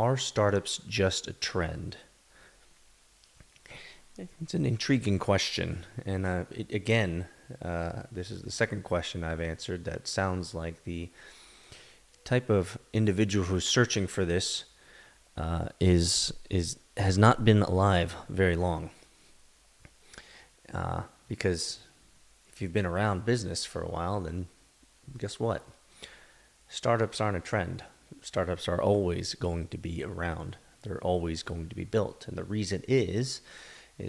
Are startups just a trend? It's an intriguing question. And this is the second question I've answered that sounds like the type of individual who's searching for this has not been alive very long. Because if you've been around business for a while, then guess what? Startups aren't a trend. Startups are always going to be around. They're always going to be built. And the reason is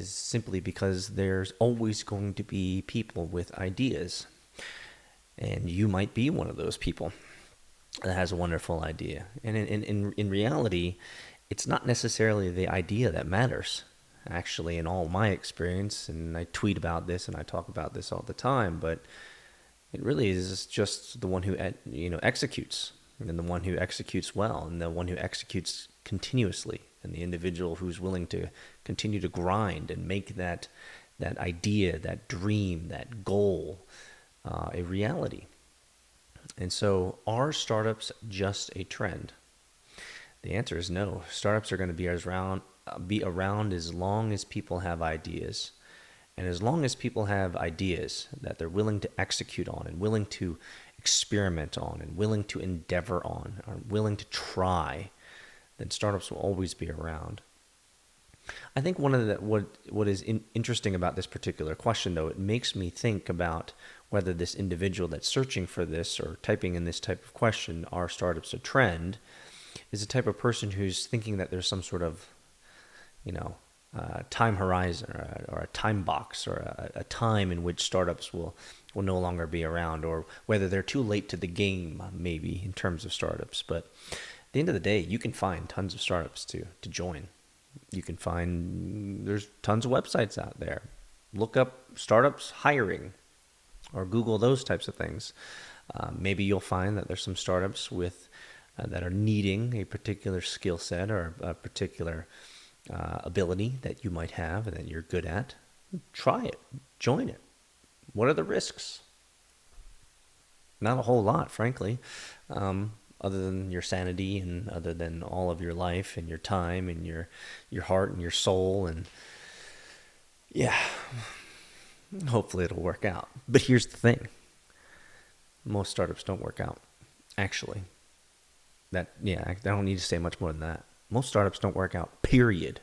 simply because there's always going to be people with ideas. And you might be one of those people that has a wonderful idea. And in reality, it's not necessarily the idea that matters. Actually, in all my experience, and I tweet about this and I talk about this all the time, but it really is just the one who executes, and the one who executes well, and the one who executes continuously, and the individual who's willing to continue to grind and make that idea, that dream, that goal a reality. And so, are startups just a trend? The answer is no. Startups are going to be around as long as people have ideas. And as long as people have ideas that they're willing to execute on and willing to experiment on and willing to endeavor on or willing to try, then startups will always be around. I think one of what is interesting about this particular question, though, it makes me think about whether this individual that's searching for this or typing in this type of question, are startups a trend, is the type of person who's thinking that there's some sort of, time horizon or a time box or a time in which startups will no longer be around, or whether they're too late to the game, maybe, in terms of startups. But at the end of the day, you can find tons of startups to join. You can find, there's tons of websites out there. Look up startups hiring or Google those types of things. Maybe you'll find that there's some startups that are needing a particular skill set or a particular ability that you might have and that you're good at. Try it. Join it. What are the risks? Not a whole lot, frankly, other than your sanity and other than all of your life and your time and your heart and your soul. And yeah, hopefully it'll work out. But here's the thing. Most startups don't work out, actually. I don't need to say much more than that. Most startups don't work out, period.